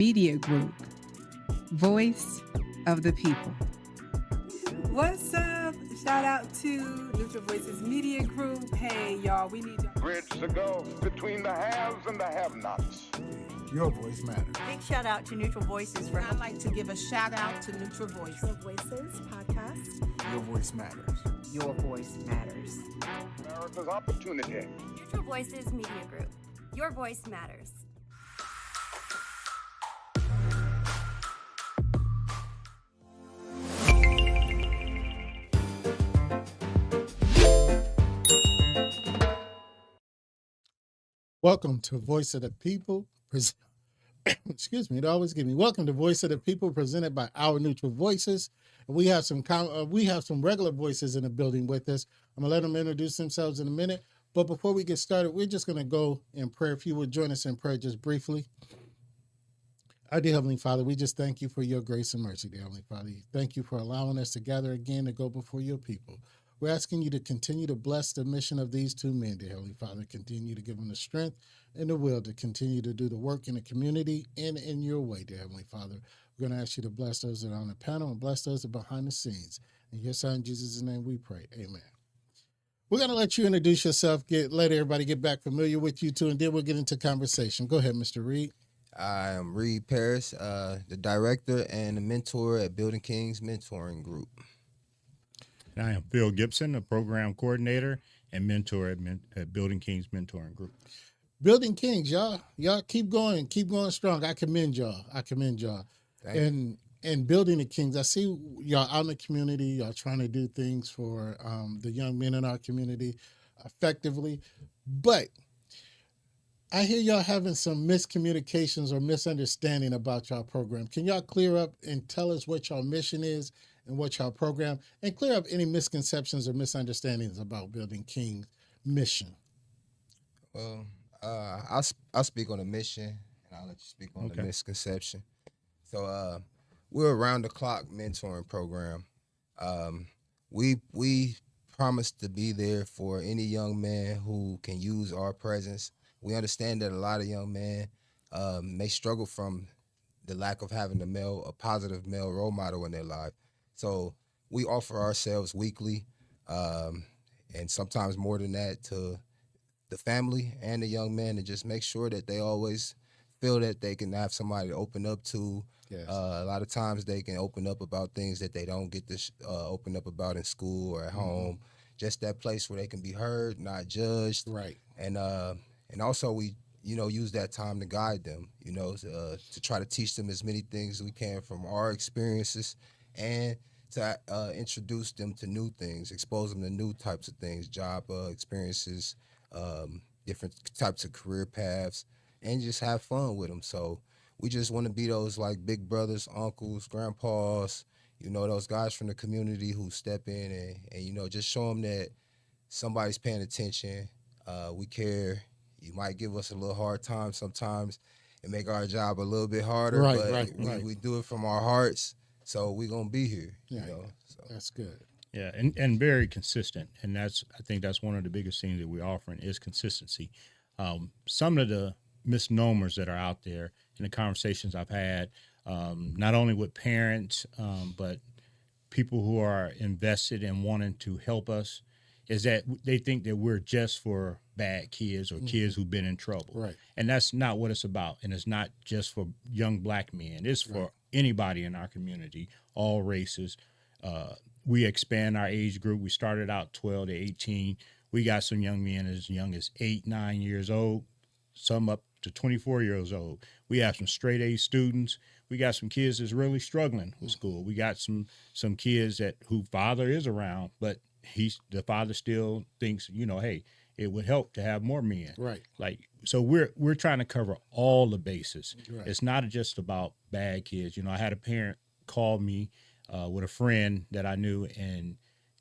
Media Group, voice of the people. What's up? Shout out to Neutral Voices Media Group. Hey, y'all, we need y'all. Bridge the gulf between the haves and the have-nots. Your voice matters. Big shout out to Neutral Voices for I'd like to give a shout out to Neutral Voices. Neutral Voices podcast. Your voice matters. Your Voice Matters. America's opportunity. Neutral Voices Media Group. Your voice matters. Welcome to Voice of the People. Excuse me, it always give me. Welcome to Voice of the People, presented by Our Neutral Voices. We have some regular voices in the building with us. I'm gonna let them introduce themselves in a minute. But before we get started, we're just gonna go in prayer. If you would join us in prayer just briefly. Our dear Heavenly Father, we just thank you for your grace and mercy, dear Heavenly Father. Thank you for allowing us to gather again to go before your people. We're asking you to continue to bless the mission of these two men, dear Heavenly Father. Continue to give them the strength and the will to continue to do the work in the community and in your way, dear Heavenly Father. We're going to ask you to bless those that are on the panel and bless those that are behind the scenes. In your son, Jesus' name we pray. Amen. We're going to let you introduce yourself, let everybody get back familiar with you two, and then we'll get into conversation. Go ahead, Mr. Reid. I am Reid Paris, the director and the mentor at Building Kings Mentoring Group. And I am Phil Gibson, the program coordinator and mentor at Building Kings Mentoring Group. Building Kings, y'all keep going strong. I commend y'all. And Building the Kings, I see y'all out in the community. Y'all trying to do things for the young men in our community effectively, but I hear y'all having some miscommunications or misunderstanding about y'all program. Can y'all clear up and tell us what y'all mission is and what y'all program, and clear up any misconceptions or misunderstandings about Building King's mission? Well, I'll speak on the mission, and I'll let you speak on the misconception. So we're a round-the-clock mentoring program. We promise to be there for any young man who can use our presence. We understand that a lot of young men may struggle from the lack of having a positive male role model in their life. So we offer ourselves weekly, and sometimes more than that, to the family and the young men, to just make sure that they always feel that they can have somebody to open up to. Yes. A lot of times they can open up about things that they don't get to open up about in school or at home. Just that place where they can be heard, not judged. Right. And also we, use that time to guide them, to try to teach them as many things as we can from our experiences, and to introduce them to new things, expose them to new types of things, job experiences, different types of career paths, and just have fun with them. So we just want to be those like big brothers, uncles, grandpas, those guys from the community who step in and just show them that somebody's paying attention. We care. You might give us a little hard time sometimes and make our job a little bit harder, but we do it from our hearts. So we're going to be here, So. That's good. Yeah, and very consistent. And I think that's one of the biggest things that we're offering is consistency. Some of the misnomers that are out there in the conversations I've had, not only with parents, but people who are invested in wanting to help us, is that they think that we're just for bad kids or kids who've been in trouble. Right. And that's not what it's about. And it's not just for young black men. It's for anybody in our community, all races. We expand our age group. We started out 12 to 18. We got some young men as young as 8, 9 years old, some up to 24 years old. We have some straight A students. We got some kids that's really struggling with school. We got some kids who father is around, but the father still thinks, hey, it would help to have more men. Right. So we're trying to cover all the bases. Right. It's not just about bad kids. I had a parent call me with a friend that I knew, and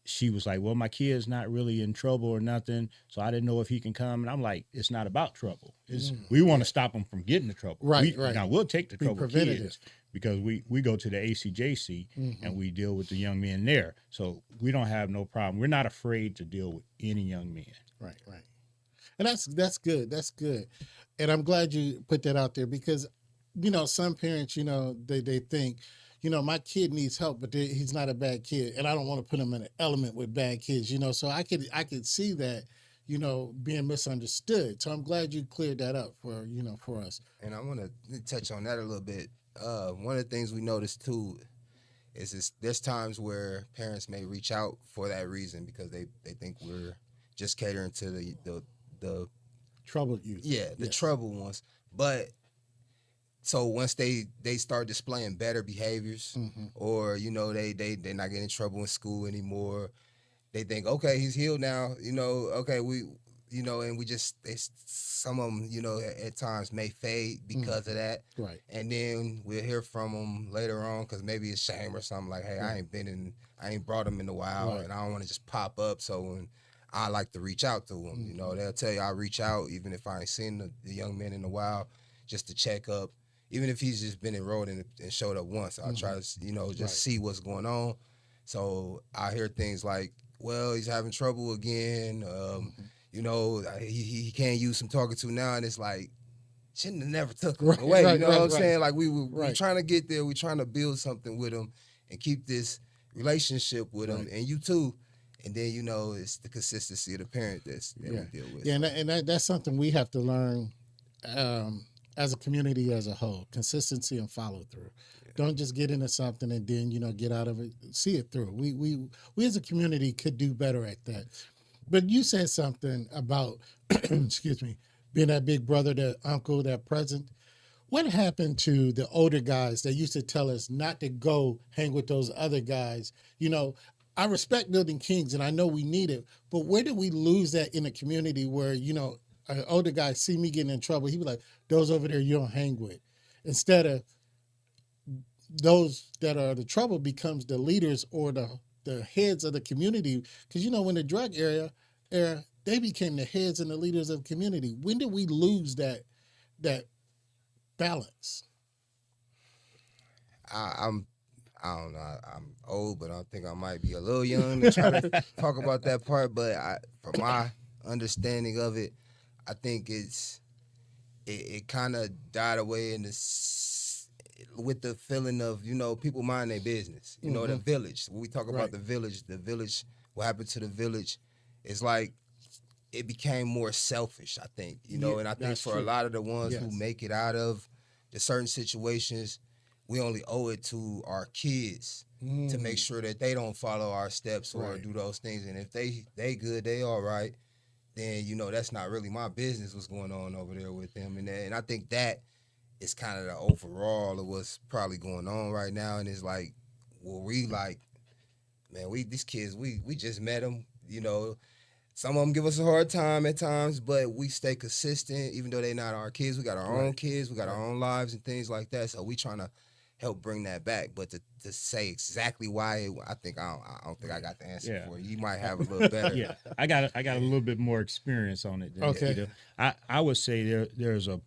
she was like, well, my kid's not really in trouble or nothing, so I didn't know if he can come. And I'm like, it's not about trouble. We want to stop them from getting in trouble. Right. Now, we'll take the trouble preventative. kids because we go to the ACJC and we deal with the young men there. So we don't have no problem. We're not afraid to deal with any young men. Right. And that's good. That's good. And I'm glad you put that out there, because some parents, they think, my kid needs help, but he's not a bad kid, and I don't want to put him in an element with bad kids, so I could see that, being misunderstood. So I'm glad you cleared that up for us. And I want to touch on that a little bit. One of the things we noticed too is there's times where parents may reach out for that reason because they think we're just catering to the troubled youth. Yeah, the troubled ones. But so once they start displaying better behaviors, or they're not getting in trouble in school anymore, they think, okay, he's healed now. Okay, and we just some of them, at times may fade because of that. Right. And then we'll hear from them later on because maybe it's shame or something like, hey, I ain't brought him in a while, and I don't want to just pop up. So when I like to reach out to them, they'll tell you I reach out even if I ain't seen the young man in a while, just to check up. Even if he's just been enrolled and showed up once, I'll try to, just see what's going on. So I hear things like, well, he's having trouble again. He can't use some talking to now, and it's like, shouldn't have never took him away. What I'm saying? Like we're trying to get there. We're trying to build something with him and keep this relationship with him, and you too. And then it's the consistency of the parent that we deal with. Yeah, and that's something we have to learn as a community as a whole. Consistency and follow through. Yeah. Don't just get into something and then get out of it. See it through. We as a community could do better at that. But you said something about excuse me, being that big brother, that uncle, that present. What happened to the older guys that used to tell us not to go hang with those other guys? I respect building kings, and I know we need it, but where did we lose that in a community where, an older guy see me getting in trouble, he be like, those over there you don't hang with. Instead of those that are the trouble becomes the leaders or the heads of the community. Because, when the drug era, they became the heads and the leaders of the community. When did we lose that balance? I don't know. I'm old, but I think I might be a little young to try to talk about that part. But from my understanding of it, I think it kind of died away with the feeling of people mind their business. The village. When we talk about the village, what happened to the village, it's like it became more selfish. I think and I think for a lot of the ones who make it out of the certain situations, we only owe it to our kids to make sure that they don't follow our steps or do those things. And if they good, they all right, then, that's not really my business what's going on over there with them. And I think that is kind of the overall of what's probably going on right now. And it's like, these kids, we just met them, Some of them give us a hard time at times, but we stay consistent, even though they're not our kids. We got our own kids. We got our own lives and things like that. So we trying to help bring that back. But to say exactly why, I don't think I got the answer for you. You might have a little better. Yeah, I got a little bit more experience on it. Than I would say there's a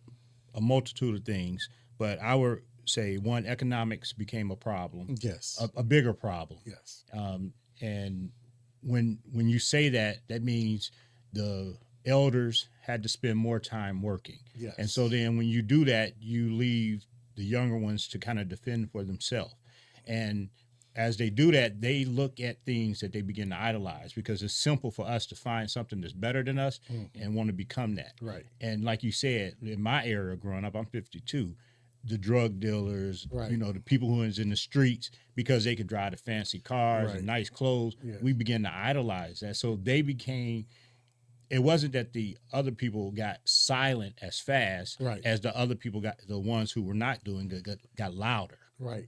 multitude of things, but I would say one, economics became a problem. Yes, a bigger problem. Yes, and when you say that means the elders had to spend more time working. Yes. And so then when you do that, you leave the younger ones to kind of defend for themselves. And as they do that, they look at things that they begin to idolize because it's simple for us to find something that's better than us and want to become that. Right. And like you said, in my era growing up, I'm 52, the drug dealers, the people who is in the streets because they could drive the fancy cars and nice clothes, we began to idolize that. So they became, it wasn't that the other people got silent as fast as the other people got, the ones who were not doing good got louder. Right.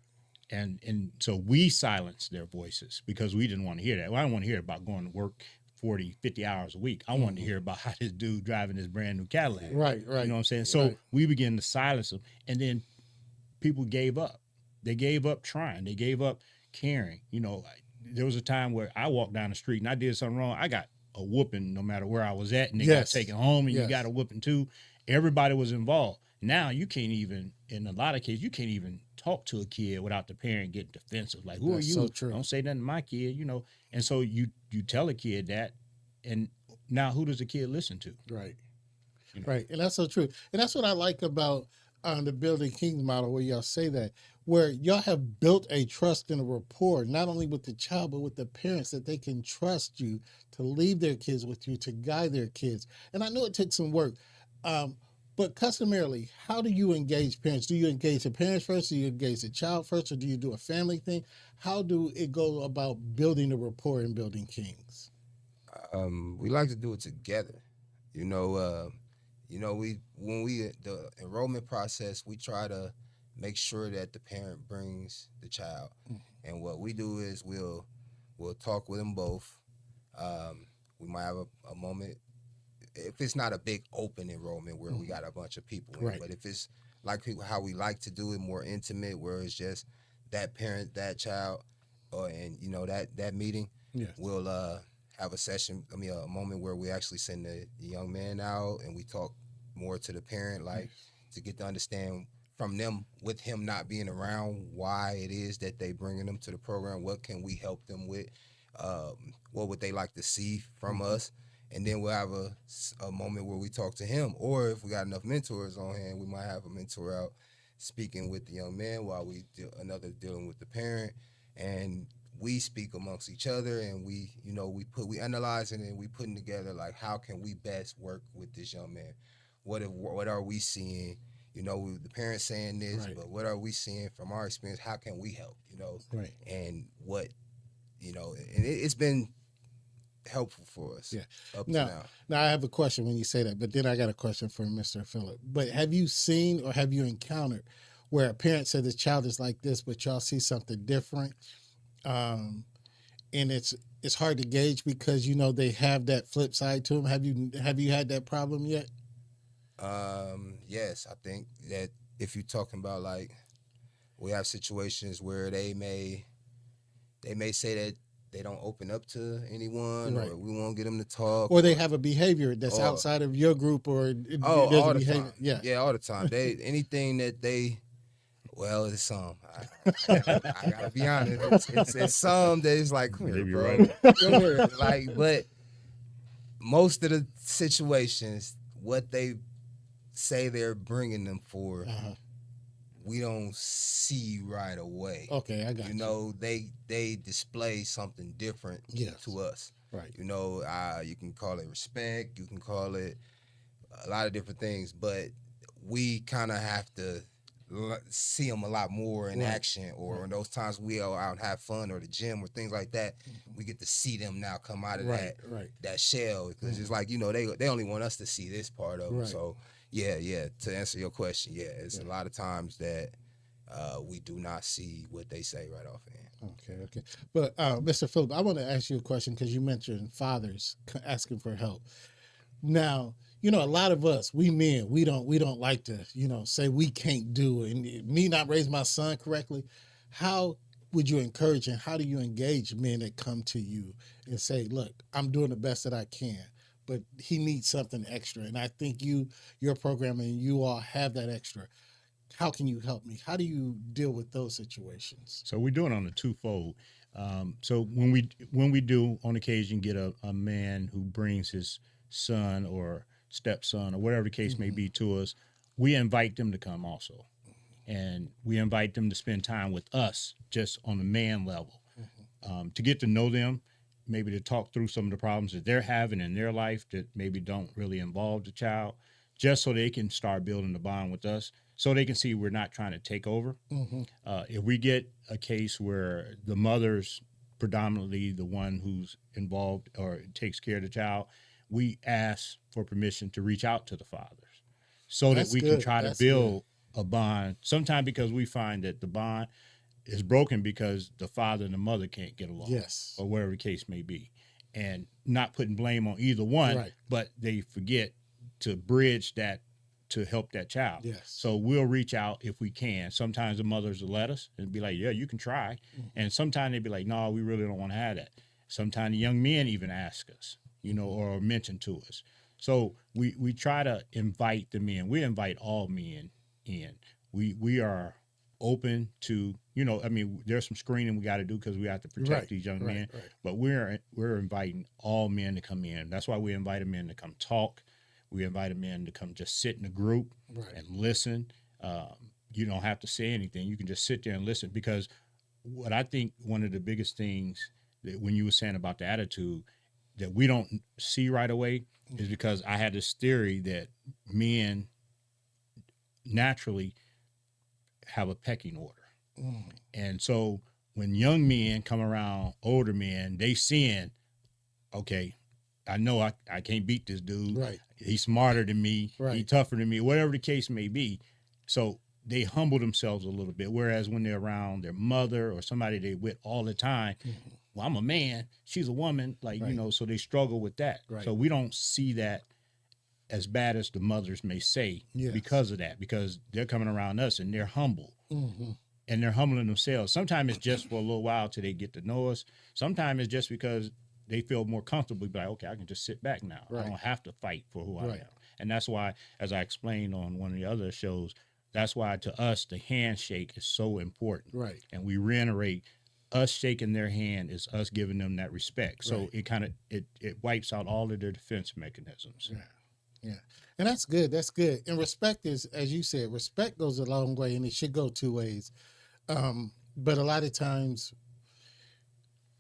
And so we silenced their voices because we didn't want to hear that. Well, I didn't want to hear about going to work 40, 50 hours a week. I wanted to hear about how this dude driving this brand new Cadillac. Right. You know what I'm saying? So we began to silence them. And then people gave up. They gave up trying. They gave up caring. There was a time where I walked down the street and I did something wrong. I got a whooping no matter where I was at, and they got taken home, and you got a whooping too. Everybody was involved. Now you can't even, in a lot of cases, you can't even talk to a kid without the parent getting defensive. Like, who That's are you? so true. Don't say nothing to my kid, And so you tell a kid that, and now who does the kid listen to? Right. Right. And that's so true. And that's what I like about on the Building Kings model where y'all say that, where y'all have built a trust and a rapport, not only with the child, but with the parents, that they can trust you to leave their kids with you, to guide their kids. And I know it takes some work, but customarily, how do you engage parents? Do you engage the parents first? Do you engage the child first? Or do you do a family thing? How do it go about building a rapport in Building Kings? We like to do it together. The enrollment process, we try to make sure that the parent brings the child. And what we do is we'll talk with them both. We might have a moment, if it's not a big open enrollment where we got a bunch of people in, but if it's like how we like to do it, more intimate, where it's just that parent, that child, and that meeting, we'll have a moment where we actually send the young man out and we talk more to the parent, to get to understand from them, with him not being around, why it is that they bringing them to the program. What can we help them with? What would they like to see from us? And then we'll have a moment where we talk to him. Or if we got enough mentors on hand, we might have a mentor out speaking with the young man while another dealing with the parent. And we speak amongst each other, and we analyzing and we putting together how can we best work with this young man? What are we seeing? The parents saying this, but what are we seeing from our experience? How can we help? And what, and it's been helpful for us. Up to now. Now I have a question when you say that, but then I got a question for Mr. Phillip. But have you seen or have you encountered where a parent said the child is like this, but y'all see something different? And it's hard to gauge because they have that flip side to them. Have you had that problem yet? Yes, I think that if you're talking about we have situations where they may say that they don't open up to anyone, or we won't get them to talk, or they have a behavior that's outside of your group, or all the behavior. time. Yeah, all the time. Anything that they. Well, it's some. I gotta be honest. It's some that is come here, bro. Come here. But most of the situations, what they say they're bringing them for, we don't see right away. Okay, I got you. They display something different to us. Right. You can call it respect. You can call it a lot of different things, but we kind of have to see them a lot more in action, or in those times we go out and have fun, or the gym, or things like that. We get to see them now come out of that shell, because it's they only want us to see this part of them. So to answer your question, it's a lot of times that we do not see what they say right offhand. Okay. But Mr. Phillip, I want to ask you a question because you mentioned fathers asking for help. Now, a lot of us, we men, we don't like to, say we can't do it. And me not raise my son correctly. How would you encourage and how do you engage men that come to you and say, look, I'm doing the best that I can, but he needs something extra. And I think your program and you all have that extra. How can you help me? How do you deal with those situations? So we do it on a twofold. So when we do on occasion get a man who brings his son or stepson or whatever the case may be to us, we invite them to come also. And we invite them to spend time with us just on the man level, to get to know them, maybe to talk through some of the problems that they're having in their life that maybe don't really involve the child, just so they can start building the bond with us, so they can see we're not trying to take over. If we get a case where the mother's predominantly the one who's involved or takes care of the child, we ask for permission to reach out to the fathers so that we can try to build a bond. Sometimes because we find that the bond is broken because the father and the mother can't get along, or whatever the case may be, and not putting blame on either one, but they forget to bridge that to help that child. So we'll reach out if we can. Sometimes the mothers will let us and be like, yeah, you can try. And sometimes they'd be like, no, we really don't want to have that. Sometimes the young men even ask us, or mention to us. So we try to invite the men. We invite all men in. We are open to, there's some screening we got to do because we have to protect these young men. But we're inviting all men to come in. That's why we invite them in to come talk. We invite them in to come just sit in a group and listen. You don't have to say anything. You can just sit there and listen, because what I think one of the biggest things that when you were saying about the attitude that we don't see right away is because I had this theory that men naturally have a pecking order. And so when young men come around older men, they seeing, okay, I know I can't beat this dude. Right. He's smarter than me. Right. He's tougher than me, whatever the case may be. So they humble themselves a little bit. Whereas when they're around their mother or somebody they with all the time, well, I'm a man, she's a woman, like, Right. you know, so they struggle with that. Right. So we don't see that as bad as the mothers may say because of that, because they're coming around us and they're humble. And they're humbling themselves. Sometimes it's just for a little while till they get to know us. Sometimes it's just because they feel more comfortable, be like, okay, I can just sit back now. Right. I don't have to fight for who I Right. am. And that's why, as I explained on one of the other shows, that's why to us, the handshake is so important. Right. And we reiterate, us shaking their hand is us giving them that respect. So Right. it kind of, it wipes out all of their defense mechanisms. Yeah. And that's good. That's good. And respect is, as you said, respect goes a long way, and it should go two ways. But a lot of times,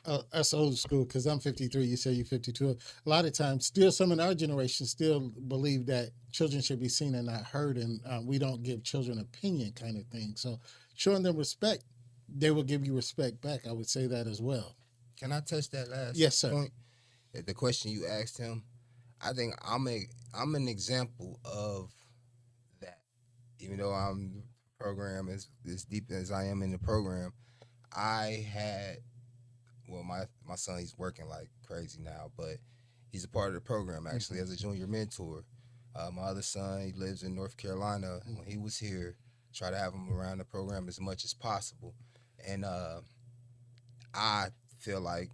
us old school, because I'm 53, you say you're 52. A lot of times, still some in our generation still believe that children should be seen and not heard, and we don't give children opinion kind of thing. So showing them respect, they will give you respect back. I would say that as well. Can I touch that last Yes, sir. point? The question you asked him, I think I'm an example of that. Even though I'm program as deep as I am in the program, I had, well, my son, he's working like crazy now, but he's a part of the program actually as a junior mentor. My other son, he lives in North Carolina. When he was here, try to have him around the program as much as possible. And I feel like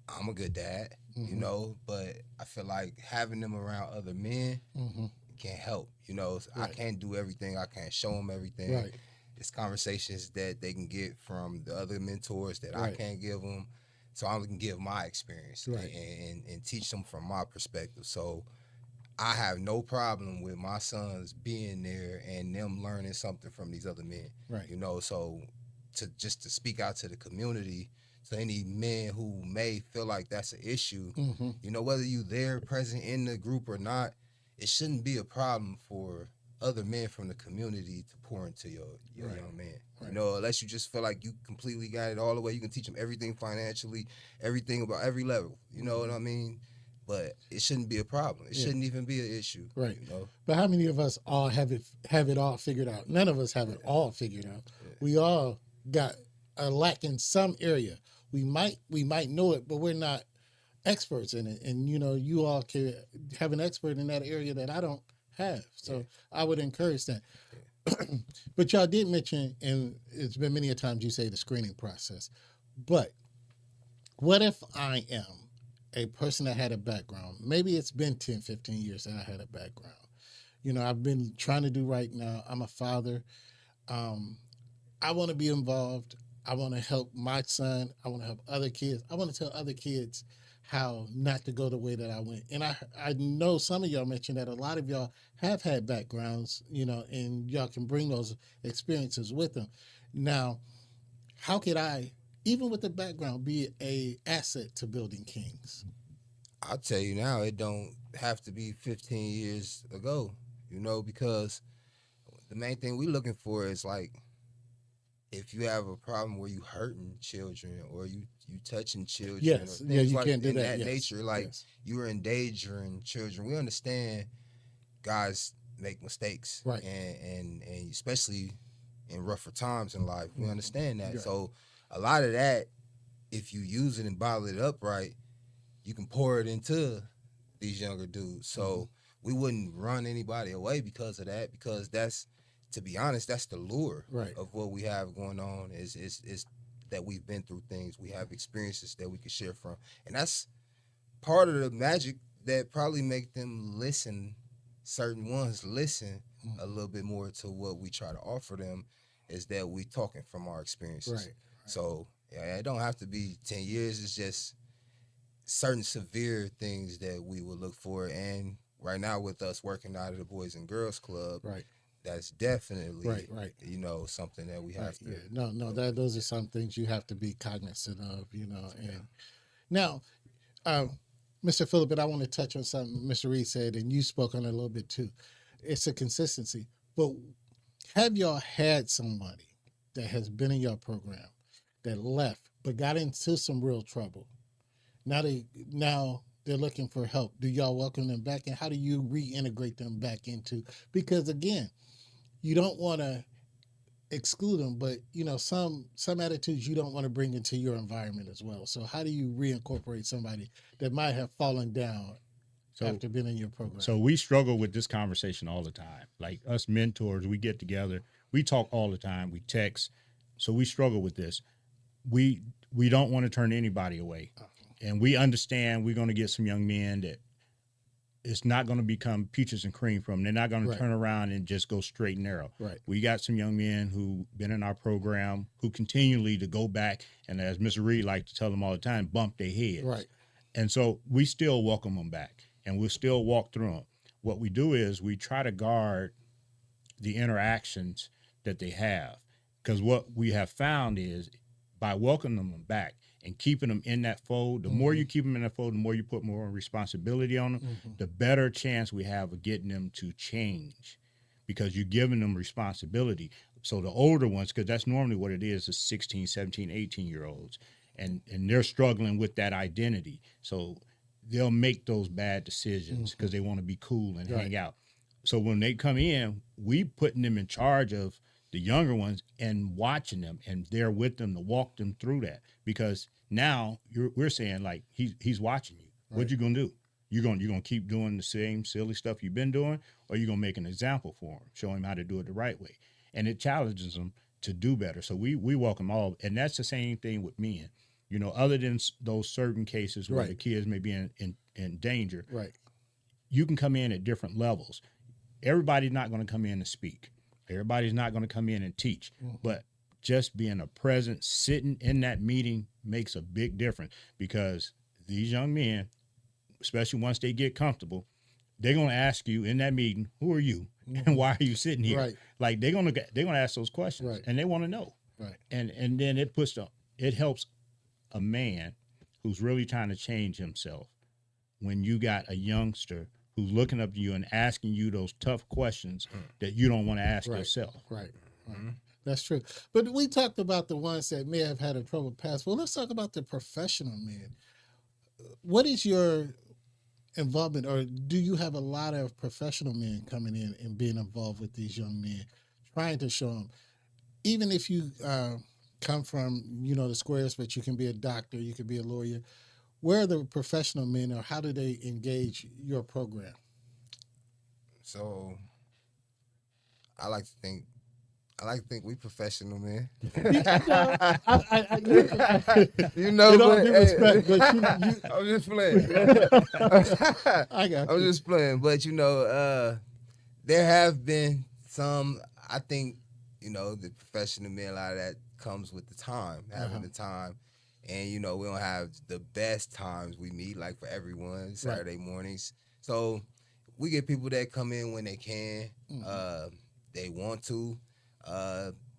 I'm a good dad, you know, but I feel like having them around other men can help. You know, I can't do everything. I can't show them everything. Right. It's conversations that they can get from the other mentors that I can't give them. So I can give my experience and teach them from my perspective. So I have no problem with my sons being there and them learning something from these other men. Right. You know, so to speak out to the community, to any men who may feel like that's an issue, you know, whether you there present in the group or not, it shouldn't be a problem for other men from the community to pour into your young man. You know, unless you just feel like you completely got it all the way. You can teach them everything financially, everything about every level. You know what I mean? But it shouldn't be a problem. It shouldn't even be an issue. Right. You know? But how many of us all have it all figured out? None of us have it all figured out. We all got a lack in some area. We might know it, but we're not experts in it. And you know, you all can have an expert in that area that I don't have. So I would encourage that. But y'all did mention, and it's been many a times you say the screening process. But what if I am a person that had a background? Maybe it's been 10, 15 years that I had a background. You know, I've been trying to do right now. I'm a father. I want to be involved. I want to help my son. I want to help other kids. I want to tell other kids how not to go the way that I went. And I know some of y'all mentioned that a lot of y'all have had backgrounds, you know, and y'all can bring those experiences with them. Now, how could I, even with the background, be a asset to building kings? I'll tell you now, it don't have to be 15 years ago, you know, because the main thing we're looking for is like, if you have a problem where you hurting children or you touching children, yes, or yeah, things you like can't do in that. that nature, like you're endangering children. We understand guys make mistakes, right, and especially in rougher times in life, we understand that. So a lot of that, if you use it and bottle it up right, you can pour it into these younger dudes. So we wouldn't run anybody away because of that, because that's, to be honest, that's the lure of what we have going on is that we've been through things. We have experiences that we can share from. And that's part of the magic that probably make them listen, certain ones listen a little bit more to what we try to offer them, is that we talking from our experiences. Right. So yeah, it don't have to be 10 years. It's just certain severe things that we would look for. And right now with us working out of the Boys and Girls Club, that's definitely Right. you know, something that we have to. Yeah. No, those are some things you have to be cognizant of, And now, Mr. Phillip, and I want to touch on something Mr. Reid said, and you spoke on it a little bit too. It's a consistency. But have y'all had somebody that has been in your program that left but got into some real trouble? Now they're looking for help. Do y'all welcome them back, and how do you reintegrate them back into? Because again, you don't want to exclude them, but some attitudes you don't want to bring into your environment as well. So how do you reincorporate somebody that might have fallen down after being in your program? So we struggle with this conversation all the time. Like us mentors, we get together, we talk all the time, we text. So we struggle with this. We don't want to turn anybody away. And we understand we're going to get some young men that it's not going to become peaches and cream from. They're not going to turn around and just go straight and narrow. Right. We got some young men who been in our program who continually to go back, and as Mr. Reid likes to tell them all the time, bump their heads. Right. And so we still welcome them back, and we'll still walk through them. What we do is we try to guard the interactions that they have, because what we have found is by welcoming them back and keeping them in that fold, the more you keep them in that fold, the more you put more responsibility on them, the better chance we have of getting them to change, because you're giving them responsibility. So the older ones, because that's normally what it is 16, 17, 18-year-olds, and they're struggling with that identity. So they'll make those bad decisions because they want to be cool and hang out. So when they come in, we putting them in charge of the younger ones and watching them, and they're with them to walk them through that, because now we're saying, like, he's watching you. What you gonna do? You gonna keep doing the same silly stuff you've been doing, or you gonna make an example for him, show him how to do it the right way, and it challenges them to do better. So we welcome all, and that's the same thing with men. Other than those certain cases where the kids may be in danger, you can come in at different levels. Everybody's not going to come in and speak. Everybody's not going to come in and teach, but just being a present, sitting in that meeting makes a big difference, because these young men, especially once they get comfortable, they're going to ask you in that meeting, who are you and why are you sitting here? Right. Like they're going to ask those questions, and they want to know. Right. And then it helps a man who's really trying to change himself when you got a youngster who's looking up to you and asking you those tough questions that you don't want to ask yourself. Right. That's true. But we talked about the ones that may have had a troubled past. Well, let's talk about the professional men. What is your involvement, or do you have a lot of professional men coming in and being involved with these young men, trying to show them, even if you come from, the squares, but you can be a doctor, you can be a lawyer, where are the professional men, or how do they engage your program? So I like to think we professional, man. I'm just playing. I got I'm just playing, but there have been some. I think the professional men, a lot of that comes with the time, having the time. And, we don't have the best times we meet, like for everyone, Saturday mornings. So we get people that come in when they can, they want to.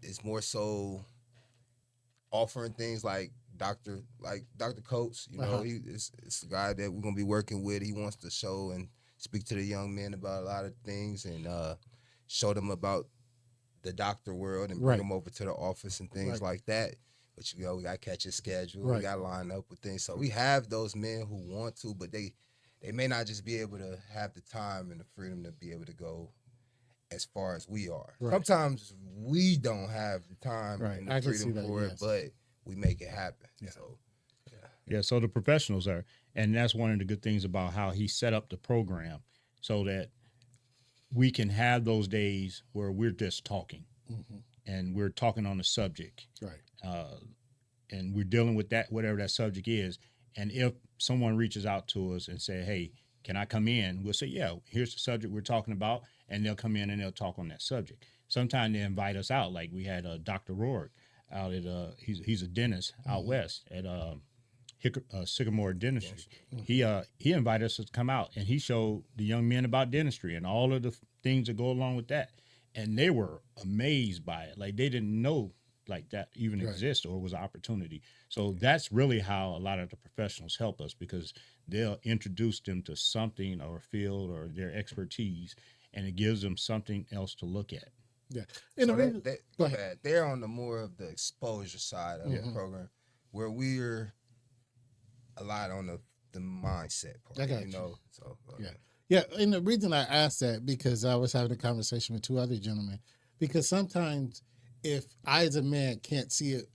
It's more so offering things like Dr. Coates, it's a guy that we're going to be working with. He wants to show and speak to the young men about a lot of things, and show them about the doctor world, and bring them over to the office and things like that. But we got to catch his schedule. We got to line up with things. So we have those men who want to, but they may not just be able to have the time and the freedom to be able to go as far as we are. Sometimes we don't have the time and the freedom for it, but we make it happen. So so the professionals are, and that's one of the good things about how he set up the program, so that we can have those days where we're just talking, and we're talking on the subject. And we're dealing with that, whatever that subject is. And if someone reaches out to us and say, hey, can I come in? We'll say, yeah, here's the subject we're talking about. And they'll come in and they'll talk on that subject. Sometimes they invite us out. Like we had Dr. Rourke out at, he's a dentist out west at Sycamore Dentistry. He invited us to come out, and he showed the young men about dentistry and all of the things that go along with that. and they were amazed by it. Like they didn't know like that even Right. exists or was an opportunity. So that's really how a lot of the professionals help us, because they'll introduce them to something or a field or their expertise, and it gives them something else to look at. Yeah. So And go ahead. They're on the more of the exposure side of the program, where we're a lot on the mindset part. I got you. know. So Yeah. Yeah. And the reason I asked that, because I was having a conversation with two other gentlemen, because sometimes if I as a man can't see it,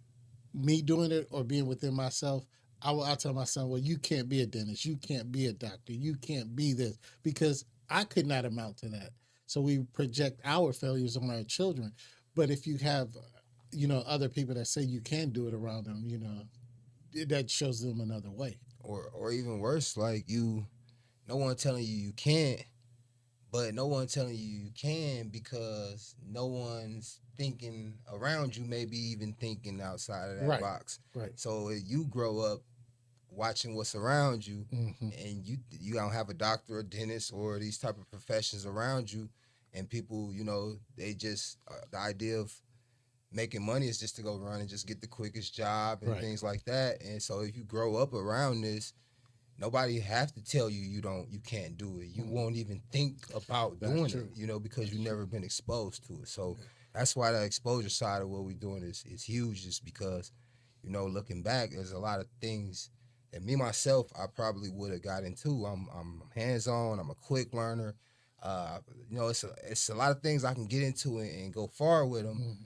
me doing it or being within myself, I'll tell my son, well, you can't be a dentist. You can't be a doctor. You can't be this, because I could not amount to that. So we project our failures on our children. But if you have, other people that say you can do it around them, that shows them another way. Or even worse, like no one telling you can't, but no one telling you can because no one's thinking around you, maybe even thinking outside of that box. Right. So you grow up watching what's around you, and you don't have a doctor or dentist or these type of professions around you, and people, they just the idea of making money is just to go run and just get the quickest job and things like that. And so if you grow up around this, nobody have to tell you you can't do it. You won't even think about doing it, because you've never been exposed to it. So that's why the exposure side of what we're doing is huge, just because, looking back, there's a lot of things that me myself I probably would have got into. I'm hands-on. I'm a quick learner. It's a lot of things I can get into and go far with them,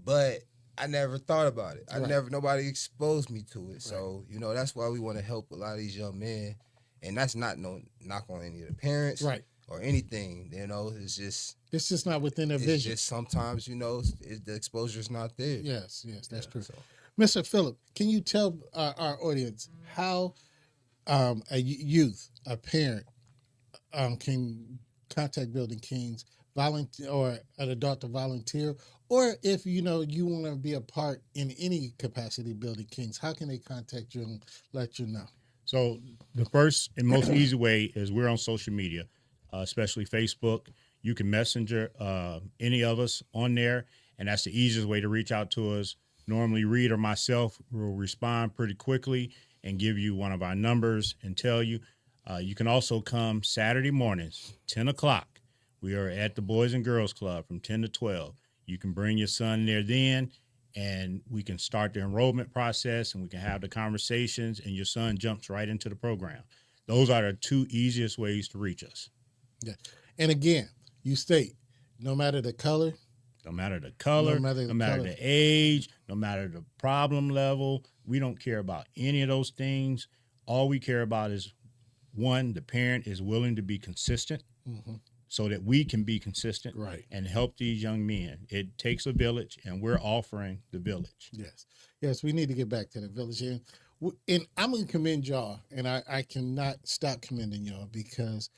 but I never thought about it. Nobody exposed me to it. So, that's why we want to help a lot of these young men. And that's not no knock on any of the parents or anything. It's just not within their vision. It's just sometimes, the exposure is not there. Yes, that's true. So. Mr. Phillip, can you tell our audience how a youth, a parent, can contact Building Kings, volunteer, or an adult to volunteer, or if you want to be a part in any capacity, Building Kings, how can they contact you and let you know? So the first and most easy way is we're on social media, especially Facebook. You can messenger any of us on there, and that's the easiest way to reach out to us. Normally, Reid or myself will respond pretty quickly and give you one of our numbers and tell you. You can also come Saturday mornings, 10 o'clock. We are at the Boys and Girls Club from 10 to 12. You can bring your son there then, and we can start the enrollment process, and we can have the conversations, and your son jumps right into the program. Those are the two easiest ways to reach us. Yeah. And again, you state, no matter the color, no matter the age, no matter the problem level, we don't care about any of those things. All we care about is, one, the parent is willing to be consistent so that we can be consistent and help these young men. It takes a village, and we're offering the village. Yes, we need to get back to the village. And I'm going to commend y'all, and I cannot stop commending y'all, because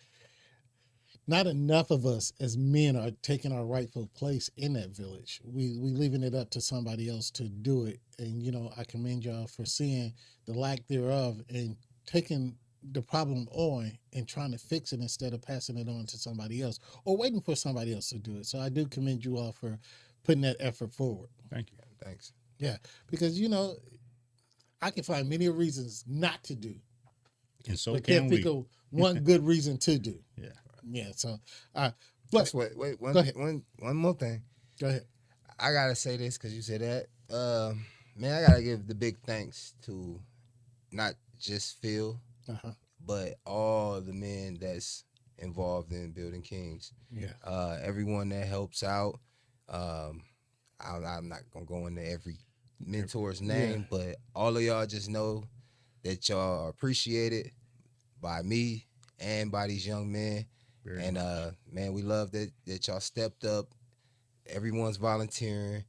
not enough of us as men are taking our rightful place in that village. We leaving it up to somebody else to do it. And, I commend y'all for seeing the lack thereof and taking the problem on and trying to fix it instead of passing it on to somebody else or waiting for somebody else to do it. So I do commend you all for putting that effort forward. Thank you. Thanks. Yeah, because, I can find many reasons not to do. And so but can can't think of one good reason to do. Yeah. So, but wait, go ahead. One more thing. Go ahead. I gotta say this because you said that. Man, I gotta give the big thanks to not just Phil, but all the men that's involved in Building Kings. Yeah. Everyone that helps out. I'm not gonna go into every mentor's name, but all of y'all just know that y'all are appreciated by me and by these young men. Man, we love that y'all stepped up. Everyone's volunteering.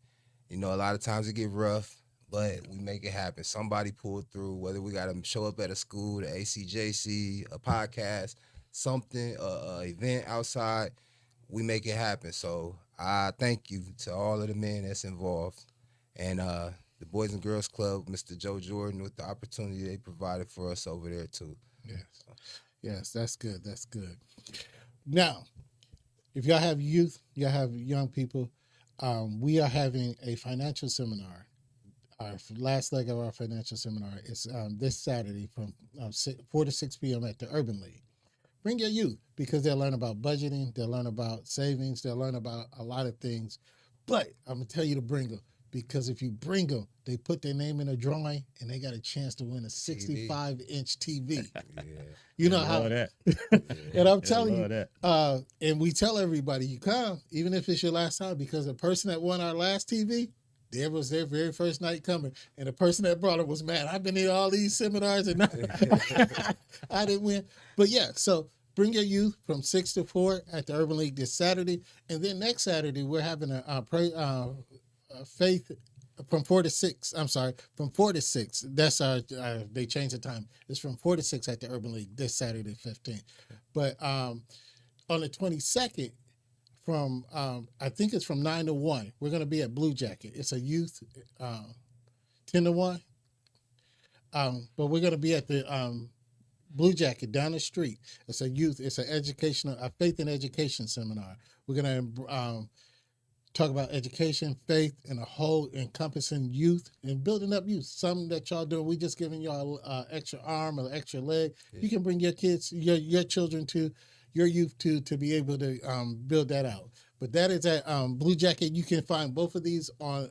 A lot of times it get rough, but we make it happen. Somebody pulled through, whether we got to show up at a school, the ACJC, a podcast, something, event outside, we make it happen. So I thank you to all of the men that's involved. And the Boys and Girls Club, Mr. Joe Jordan, with the opportunity they provided for us over there too. Yes. Yes, that's good. That's good. Now, if y'all have youth, y'all have young people, we are having a financial seminar. Our last leg of our financial seminar is this Saturday from 4 to 6 p.m. at the Urban League. Bring your youth because they'll learn about budgeting, they'll learn about savings, they'll learn about a lot of things. But I'm going to tell you to bring them because if you bring them, they put their name in a drawing and they got a chance to win a 65-inch TV. Yeah. You know I how love that. and I'm I telling love you, that. and we tell everybody, you come, even if it's your last time, because the person that won our last TV, there was their very first night coming, and the person that brought it was mad. I've been in all these seminars, and I didn't win. But yeah, so bring your youth from 6 to 4 at the Urban League this Saturday, and then next Saturday we're having a faith from 4 to 6. I'm sorry, from 4 to 6. That's our. They changed the time. It's from 4 to 6 at the Urban League this Saturday, 15th. But on the 22nd. From I think it's from 9 to 1. We're going to be at Blue Jacket. It's a youth 10 to 1. But we're going to be at the Blue Jacket down the street. It's a youth. It's an educational, a faith and education seminar. We're going to talk about education, faith, and a whole encompassing youth and building up youth. Something that y'all doing. We just giving y'all extra arm or extra leg. Yeah. You can bring your kids, your children to. Your youth to be able to build that out. But that is at Blue Jacket. You can find both of these on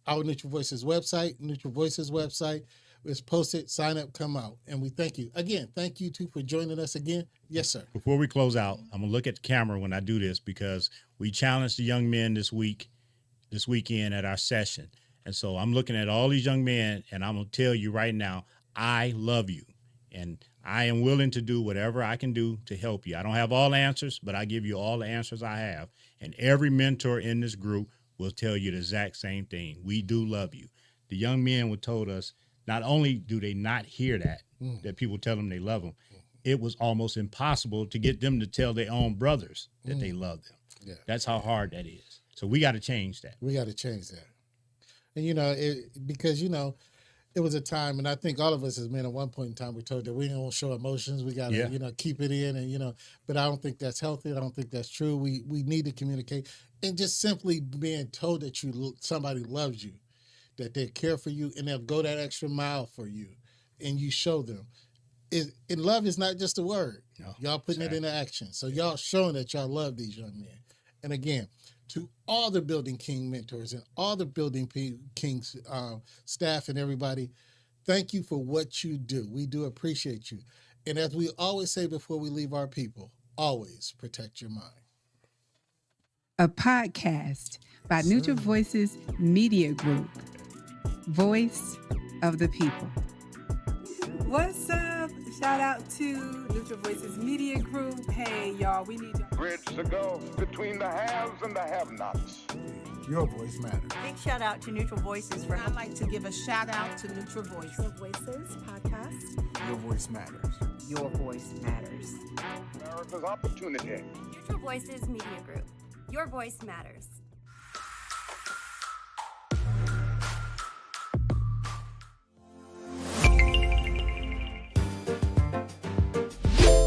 our Neutral Voices website. Neutral Voices website is posted. Sign up, come out. And we thank you. Again, thank you, too, for joining us again. Yes, sir. Before we close out, I'm going to look at the camera when I do this because we challenged the young men this weekend at our session. And so I'm looking at all these young men, and I'm going to tell you right now, I love you. And I am willing to do whatever I can do to help you. I don't have all the answers, but I give you all the answers I have. And every mentor in this group will tell you the exact same thing. We do love you. The young men were told us, not only do they not hear that people tell them they love them, it was almost impossible to get them to tell their own brothers that they love them. Yeah. That's how hard that is. So we got to change that. We got to change that. And, because, it was a time, and I think all of us as men at one point in time were told that we don't show emotions. We got to, keep it in, and But I don't think that's healthy. I don't think that's true. We need to communicate, and just simply being told that somebody loves you, that they care for you, and they'll go that extra mile for you, and you show them. And love is not just a word. No, y'all putting it into action. So y'all showing that y'all love these young men. And again, to all the Building King mentors and all the Building King's staff and everybody, thank you for what you do. We do appreciate you. And as we always say before we leave our people, always protect your mind. A podcast by Neutral Voices Media Group. Voice of the people. What's up? Shout out to Neutral Voices Media Group. Hey, y'all, we need y'all. Bridge the gulf between the haves and the have-nots. Your voice matters. Big shout out to Neutral Voices for I'd like to give a shout out to Neutral Voices. Neutral Voices podcast. Your voice matters. Your voice matters. America's opportunity. Neutral Voices Media Group. Your voice matters.